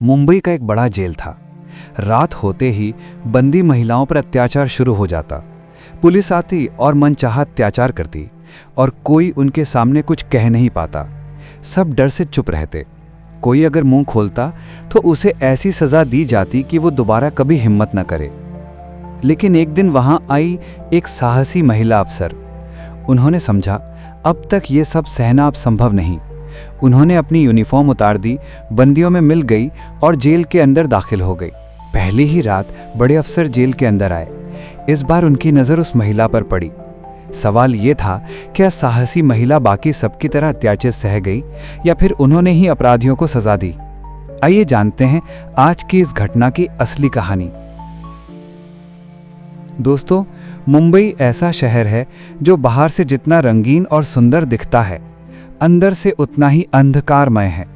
मुंबई का एक बड़ा जेल था। रात होते ही बंदी महिलाओं पर अत्याचार शुरू हो जाता। पुलिस आती और मनचाहा अत्याचार करती और कोई उनके सामने कुछ कह नहीं पाता। सब डर से चुप रहते। कोई अगर मुंह खोलता तो उसे ऐसी सजा दी जाती कि वो दोबारा कभी हिम्मत न करे। लेकिन एक दिन वहां आई एक साहसी महिला अफसर। उन्होंने समझा अब तक ये सब सहना अब संभव नहीं। उन्होंने अपनी यूनिफॉर्म उतार दी, बंदियों में मिल गई और जेल के अंदर दाखिल हो गई। पहली ही रात बड़े अफसर जेल के अंदर आए। इस बार उनकी नज़र उस महिला पर पड़ी। सवाल ये था, क्या साहसी महिला बाकी सबकी तरह अत्याचार सह गई या फिर उन्होंने ही अपराधियों को सजा दी? आइए जानते हैं आज की इस घटना की असली कहानी। दोस्तों, मुंबई ऐसा शहर है जो बाहर से जितना रंगीन और सुंदर दिखता है, अंदर से उतना ही अंधकारमय है।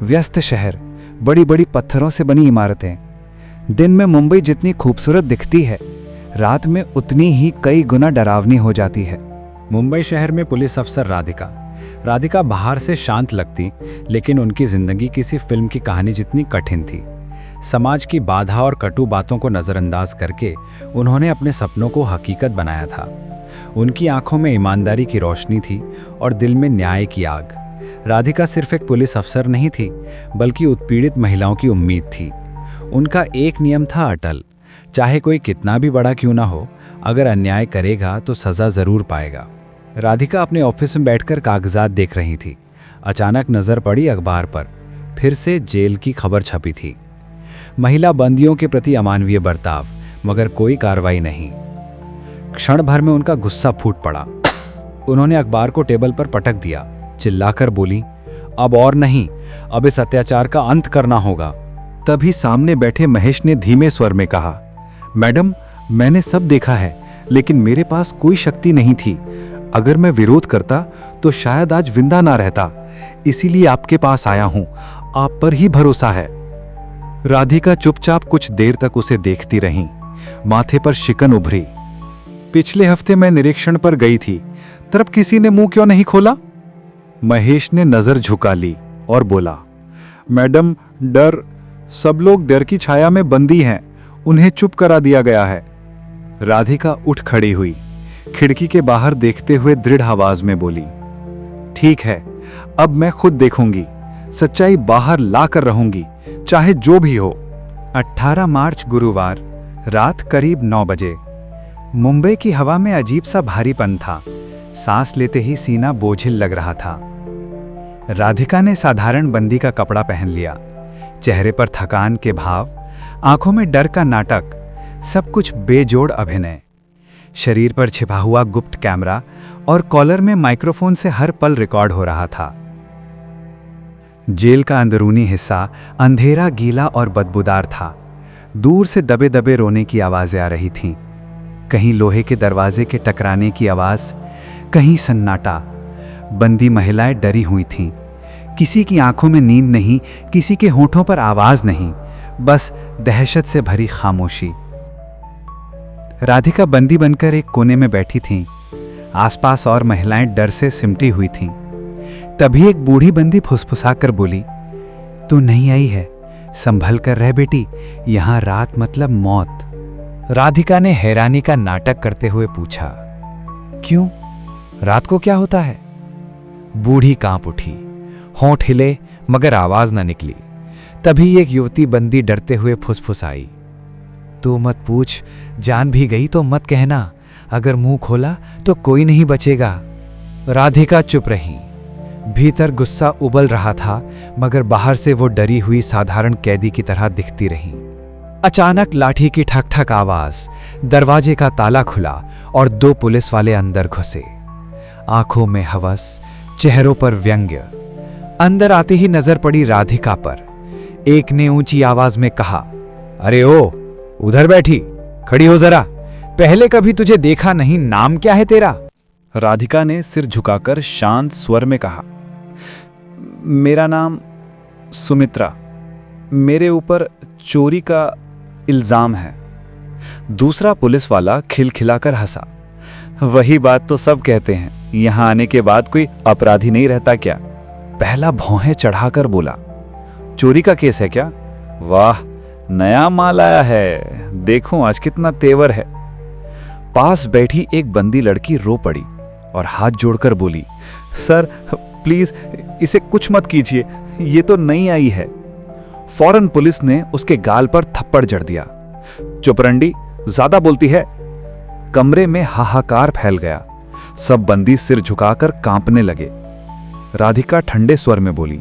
व्यस्त शहर, बड़ी बड़ी पत्थरों से बनी इमारतें। दिन में मुंबई जितनी खूबसूरत दिखती है, रात में उतनी ही कई गुना डरावनी हो जाती है। मुंबई शहर में पुलिस अफसर राधिका बाहर से शांत लगती, लेकिन उनकी जिंदगी किसी फिल्म की कहानी जितनी कठिन थी। समाज की बाधा और कटु बातों को नजरअंदाज करके उन्होंने अपने सपनों को हकीकत बनाया था। उनकी आंखों में ईमानदारी की रोशनी थी और दिल में न्याय की आग। राधिका सिर्फ एक पुलिस अफसर नहीं थी, बल्कि उत्पीड़ित महिलाओं की उम्मीद थी। उनका एक नियम था अटल, चाहे कोई कितना भी बड़ा क्यों ना हो, अगर अन्याय करेगा तो सजा जरूर पाएगा। राधिका अपने ऑफिस में बैठकर कागजात देख रही थी। अचानक नजर पड़ी अखबार पर। फिर से जेल की खबर छपी थी। महिला बंदियों के प्रति अमानवीय बर्ताव, मगर कोई कार्रवाई नहीं। क्षण भर में उनका गुस्सा फूट पड़ा। उन्होंने अखबार को टेबल पर पटक दिया, चिल्लाकर बोली, अब और नहीं, अब इस अत्याचार का अंत करना होगा। तभी सामने बैठे महेश ने धीमे स्वर में कहा, मैडम, मैंने सब देखा है, लेकिन मेरे पास कोई शक्ति नहीं थी। अगर मैं विरोध करता तो शायद आज जिंदा ना रहता। इसीलिए आपके पास आया हूं, आप पर ही भरोसा है। राधिका चुपचाप कुछ देर तक उसे देखती रही। माथे पर शिकन उभरी। पिछले हफ्ते मैं निरीक्षण पर गई थी, तब किसी ने मुंह क्यों नहीं खोला? महेश ने नजर झुका ली और बोला, मैडम, डर, सब लोग डर की छाया में बंदी हैं, उन्हें चुप करा दिया गया है। राधिका उठ खड़ी हुई, खिड़की के बाहर देखते हुए दृढ़ आवाज में बोली, ठीक है, अब मैं खुद देखूंगी, सच्चाई बाहर ला कर रहूंगी, चाहे जो भी हो। 18 मार्च गुरुवार, रात करीब 9 बजे। मुंबई की हवा में अजीब सा भारीपन था। सांस लेते ही सीना बोझिल लग रहा था। राधिका ने साधारण बंदी का कपड़ा पहन लिया। चेहरे पर थकान के भाव, आंखों में डर का नाटक, सब कुछ बेजोड़ अभिनय। शरीर पर छिपा हुआ गुप्त कैमरा और कॉलर में माइक्रोफोन से हर पल रिकॉर्ड हो रहा था। जेल का अंदरूनी हिस्सा अंधेरा, गीला और बदबूदार था। दूर से दबे दबे रोने की आवाजें आ रही थीं। कहीं लोहे के दरवाजे के टकराने की आवाज, कहीं सन्नाटा। बंदी महिलाएं डरी हुई थीं। किसी की आंखों में नींद नहीं, किसी के होठों पर आवाज नहीं, बस दहशत से भरी खामोशी। राधिका बंदी बनकर एक कोने में बैठी थीं। आसपास और महिलाएं डर से सिमटी हुई थीं। तभी एक बूढ़ी बंदी फुसफुसाकर बोली, तू नहीं आई है, संभल कर रह बेटी, यहां रात मतलब मौत। राधिका ने हैरानी का नाटक करते हुए पूछा, क्यों, रात को क्या होता है? बूढ़ी कांप उठी, होंठ हिले मगर आवाज न निकली। तभी एक युवती बंदी डरते हुए फुसफुसाई, तू मत पूछ, जान भी गई तो मत कहना, अगर मुंह खोला तो कोई नहीं बचेगा। राधिका चुप रही। भीतर गुस्सा उबल रहा था, मगर बाहर से वो डरी हुई साधारण कैदी की तरह दिखती रही। अचानक लाठी की ठक ठक आवाज, दरवाजे का ताला खुला और 2 पुलिस वाले अंदर घुसे। आंखों में हवस, चेहरों पर व्यंग्य। अंदर आते ही नजर पड़ी राधिका पर। एक ने ऊंची आवाज में कहा, अरे ओ, उधर बैठी, खड़ी हो जरा, पहले कभी तुझे देखा नहीं, नाम क्या है तेरा? राधिका ने सिर झुकाकर शांत स्वर में कहा, मेरा नाम सुमित्रा, मेरे ऊपर चोरी का इल्जाम है। दूसरा पुलिस वाला खिलखिलाकर हंसा, वही बात तो सब कहते हैं, यहां आने के बाद कोई अपराधी नहीं रहता क्या? पहला भौहें चढ़ाकर बोला, चोरी का केस है क्या? वाह, नया माल आया है, देखो आज कितना तेवर है। पास बैठी एक बंदी लड़की रो पड़ी और हाथ जोड़कर बोली, सर प्लीज इसे कुछ मत कीजिए, ये तो नई आई है। फौरन पुलिस ने उसके गाल पर थप्पड़ जड़ दिया। चुप रंडी, ज्यादा बोलती है। कमरे में हाहाकार फैल गया। सब बंदी सिर झुकाकर कांपने लगे। राधिका ठंडे स्वर में बोली,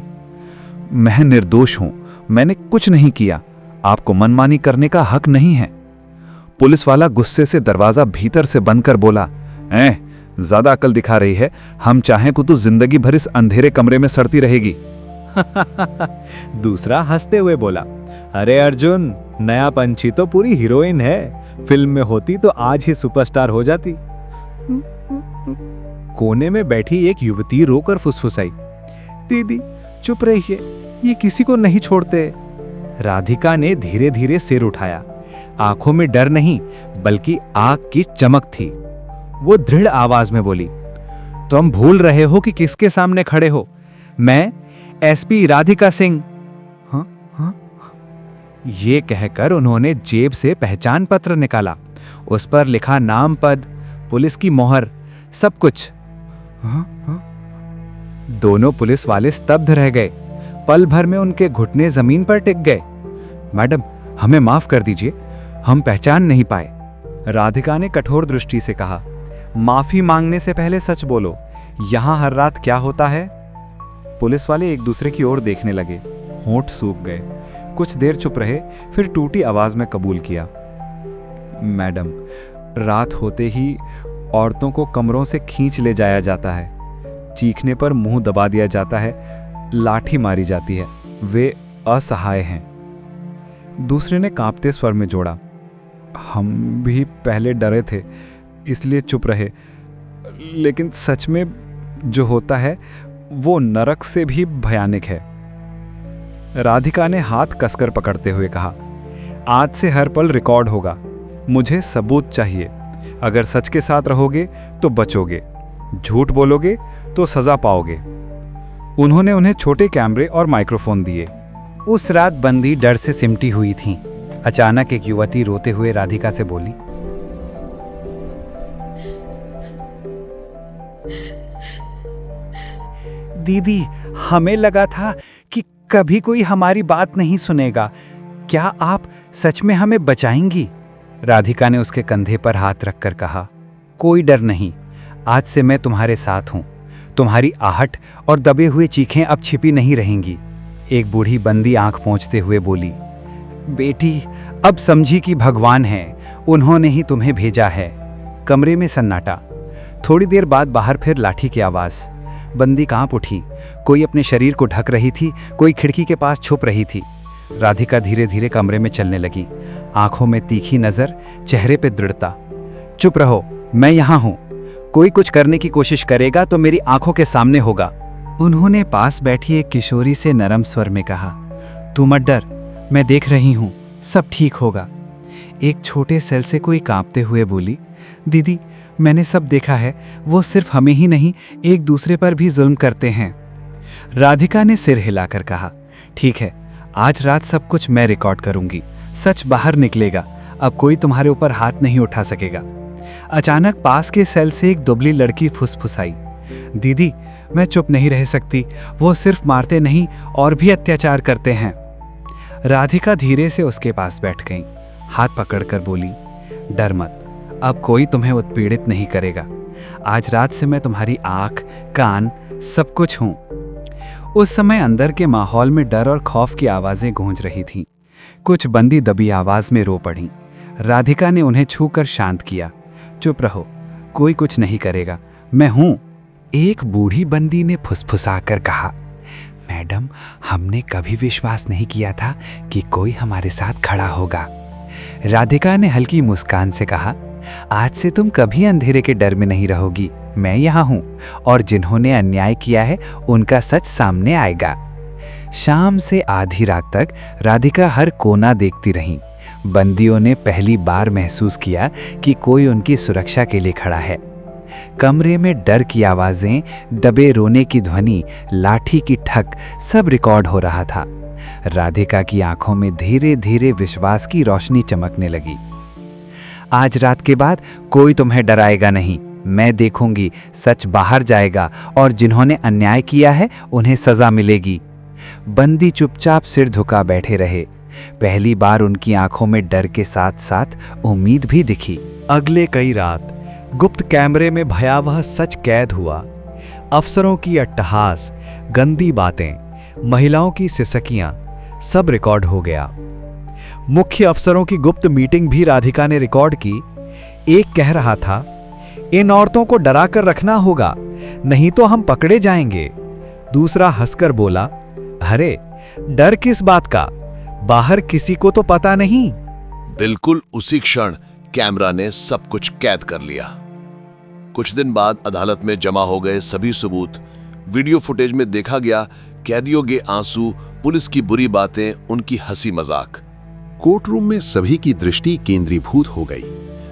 मैं निर्दोष हूं, मैंने कुछ नहीं किया, आपको मनमानी करने का हक नहीं है। पुलिस वाला गुस्से से दरवाजा भीतर से बंद कर बोला, ज्यादा अकल दिखा रही है, हम चाहें तो तू जिंदगी भर इस अंधेरे कमरे में सड़ती रहेगी। दूसरा हंसते हुए बोला, अरे अर्जुन, नया पंछी तो पूरी हीरोइन है, फिल्म में होती तो आज ही सुपरस्टार हो जाती। कोने में बैठी एक युवती रोकर फुसफुसाई, दीदी चुप रहिए, ये किसी को नहीं छोड़ते। राधिका ने धीरे धीरे सिर उठाया। आंखों में डर नहीं बल्कि आग की चमक थी। वो दृढ़ आवाज में बोली, तुम भूल रहे हो कि किसके सामने खड़े हो। मैं एसपी राधिका सिंह। हाँ हाँ। ये कहकर उन्होंने जेब से पहचान पत्र निकाला। उस पर लिखा नाम, पद, पुलिस की मोहर, सब कुछ। हाँ हाँ। दोनों पुलिस वाले स्तब्ध रह गए। पल भर में उनके घुटने जमीन पर टिक गए। मैडम, हमें माफ कर दीजिए, हम पहचान नहीं पाए। राधिका ने कठोर दृष्टि से कहा, माफी मांगने से पहले सच बोलो, यहां हर रात क्या होता है? पुलिस वाले एक दूसरे की ओर देखने लगे। होंठ सूख गए। कुछ देर चुप रहे, फिर टूटी आवाज में कबूल किया, मैडम, रात होते ही औरतों को कमरों से खींच ले जाया जाता है, चीखने पर मुंह दबा दिया जाता है, लाठी मारी जाती है, वे असहाय हैं। दूसरे ने कांपते स्वर में जोड़ा, हम भी पहले डरे थे इसलिए चुप रहे, लेकिन सच में जो होता है वो नरक से भी भयानक है। राधिका ने हाथ कसकर पकड़ते हुए कहा, आज से हर पल रिकॉर्ड होगा, मुझे सबूत चाहिए। अगर सच के साथ रहोगे तो बचोगे, झूठ बोलोगे तो सजा पाओगे। उन्होंने उन्हें छोटे कैमरे और माइक्रोफोन दिए। उस रात बंदी डर से सिमटी हुई थी। अचानक एक युवती रोते हुए राधिका से बोली, दीदी, हमें लगा था कि कभी कोई हमारी बात नहीं सुनेगा, क्या आप सच में हमें बचाएंगी? राधिका ने उसके कंधे पर हाथ रखकर कहा, कोई डर नहीं, आज से मैं तुम्हारे साथ हूं। तुम्हारी आहट और दबे हुए चीखें अब छिपी नहीं रहेंगी। एक बूढ़ी बंदी आंख पोंछते हुए बोली, बेटी, अब समझी कि भगवान है, उन्होंने ही तुम्हें भेजा है। कमरे में सन्नाटा। थोड़ी देर बाद बाहर फिर लाठी की आवाज। बंदी कांप उठी। कोई अपने शरीर को ढक रही थी, कोई खिड़की के पास छुप रही थी। राधिका धीरे धीरे कमरे में चलने लगी। आंखों में तीखी नजर, चेहरे पे दृढ़ता। चुप रहो, मैं यहां हूं। कोई कुछ करने की कोशिश करेगा तो मेरी आंखों के सामने होगा। उन्होंने पास बैठी एक किशोरी से नरम स्वर में कहा, तू मत डर, मैं देख रही हूं, सब ठीक होगा। एक छोटे सेल से कोई कांपते हुए बोली, दीदी, मैंने सब देखा है, वो सिर्फ हमें ही नहीं एक दूसरे पर भी जुल्म करते हैं। राधिका ने सिर हिलाकर कहा, ठीक है, आज रात सब कुछ मैं रिकॉर्ड करूंगी, सच बाहर निकलेगा, अब कोई तुम्हारे ऊपर हाथ नहीं उठा सकेगा। अचानक पास के सेल से एक दुबली लड़की फुसफुसाई, दीदी, मैं चुप नहीं रह सकती, वो सिर्फ मारते नहीं और भी अत्याचार करते हैं। राधिका धीरे से उसके पास बैठ गई, हाथ पकड़कर बोली, डर मत, अब कोई तुम्हें उत्पीड़ित नहीं करेगा। आज रात से मैं तुम्हारी आंख, कान, सब कुछ हूं। उस समय अंदर के माहौल में डर और खौफ की आवाजें गूंज रही थीं। कुछ बंदी दबी आवाज में रो पड़ी। राधिका ने उन्हें छूकर शांत किया, चुप रहो, कोई कुछ नहीं करेगा, मैं हूं। एक बूढ़ी बंदी ने फुसफुसाकर कहा, मैडम, हमने कभी विश्वास नहीं किया था कि कोई हमारे साथ खड़ा होगा। राधिका ने हल्की मुस्कान से कहा, आज से तुम कभी अंधेरे के डर में नहीं रहोगी, मैं यहाँ हूँ और जिन्होंने अन्याय किया है उनका सच सामने आएगा। शाम से आधी रात तक राधिका हर कोना देखती रही। बंदियों ने पहली बार महसूस किया कि कोई उनकी सुरक्षा के लिए खड़ा है। कमरे में डर की आवाजें, दबे रोने की ध्वनि, लाठी की ठक, सब रिकॉर्ड हो रहा था। राधिका की आंखों में धीरे धीरे विश्वास की रोशनी चमकने लगी। आज रात के बाद कोई तुम्हें डराएगा नहीं। मैं देखूंगी, सच बाहर जाएगा और जिन्होंने अन्याय किया है उन्हें सजा मिलेगी। बंदी चुपचाप सिर झुका बैठे रहे। पहली बार उनकी आंखों में डर के साथ साथ उम्मीद भी दिखी। अगले कई रात गुप्त कैमरे में भयावह सच कैद हुआ। अफसरों की अट्टहास, गंदी बातें, महिलाओं की सिसकियां, सब रिकॉर्ड हो गया। मुख्य अफसरों की गुप्त मीटिंग भी राधिका ने रिकॉर्ड की। एक कह रहा था, इन औरतों को डरा कर रखना होगा, नहीं तो हम पकड़े जाएंगे। दूसरा हंसकर बोला, अरे डर किस बात का, बाहर किसी को तो पता नहीं। बिल्कुल उसी क्षण कैमरा ने सब कुछ कैद कर लिया। कुछ दिन बाद अदालत में जमा हो गए सभी सबूत, वीडियो फुटेज में देखा गया कैदियों के आंसू, पुलिस की बुरी बातें, उनकी हंसी मजाक। कोर्टरूम में सभी की दृष्टि केंद्रीभूत हो गई।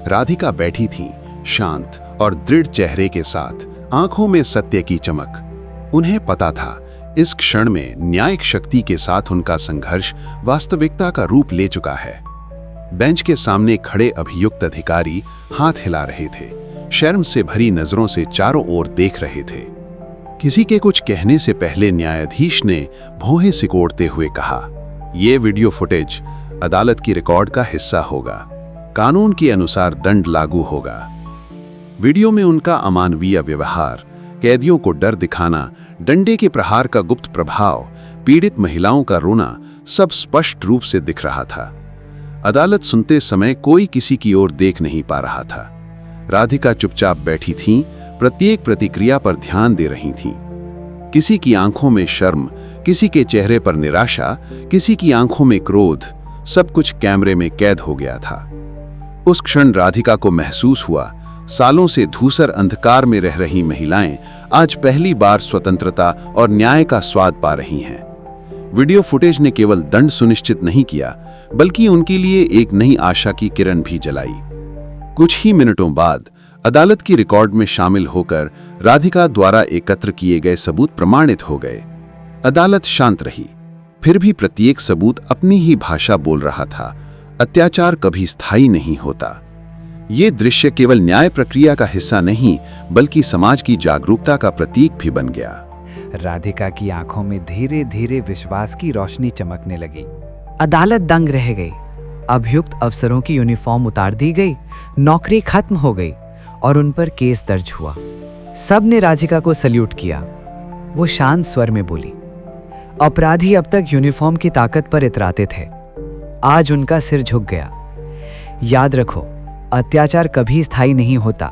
राधिका बैठी थी, शांत और दृढ़ चेहरे के साथ, आंखों में सत्य की चमक। उन्हें पता था इस क्षण में न्यायिक शक्ति के साथ उनका संघर्ष वास्तविकता का रूप ले चुका है। बेंच के सामने खड़े अभियुक्त अधिकारी हाथ हिला रहे थे, शर्म से भरी नजरों से चारों ओर देख रहे थे। किसी के कुछ कहने से पहले न्यायाधीश ने भौहें सिकोड़ते हुए कहा, यह वीडियो फुटेज अदालत की रिकॉर्ड का हिस्सा होगा। कानून के अनुसार दंड लागू होगा। वीडियो में उनका अमानवीय व्यवहार, कैदियों को डर दिखाना, डंडे के प्रहार का गुप्त प्रभाव, पीड़ित महिलाओं का रोना, सब स्पष्ट रूप से दिख रहा था। अदालत सुनते समय कोई किसी की ओर देख नहीं पा रहा था। राधिका चुपचाप बैठी थीं, प्रत्येक प्रतिक्रिया पर ध्यान दे रही थीं। किसी की आंखों में शर्म, किसी के चेहरे पर निराशा, किसी की आंखों में क्रोध, सब कुछ कैमरे में कैद हो गया था। उस क्षण राधिका को महसूस हुआ, सालों से धूसर अंधकार में रह रही महिलाएं आज पहली बार स्वतंत्रता और न्याय का स्वाद पा रही हैं। वीडियो फुटेज ने केवल दंड सुनिश्चित नहीं किया, बल्कि उनके लिए एक नई आशा की किरण भी जलाई। कुछ ही मिनटों बाद अदालत की रिकॉर्ड में शामिल होकर राधिका द्वारा एकत्र किए गए सबूत प्रमाणित हो गए। अदालत शांत रही, फिर भी प्रत्येक सबूत अपनी ही भाषा बोल रहा था। अत्याचार कभी स्थायी नहीं होता। ये दृश्य केवल न्याय प्रक्रिया का हिस्सा नहीं, बल्कि समाज की जागरूकता का प्रतीक भी बन गया। राधिका की आंखों में धीरे धीरे विश्वास की रोशनी चमकने लगी। अदालत दंग रह गई। अभियुक्त अफसरों की यूनिफॉर्म उतार दी गई, नौकरी खत्म हो गई और उन पर केस दर्ज हुआ। सब ने राधिका को सल्यूट किया। वो शांत स्वर में बोली, अपराधी अब तक यूनिफॉर्म की ताकत पर इतराते थे, आज उनका सिर झुक गया। याद रखो, अत्याचार कभी स्थायी नहीं होता।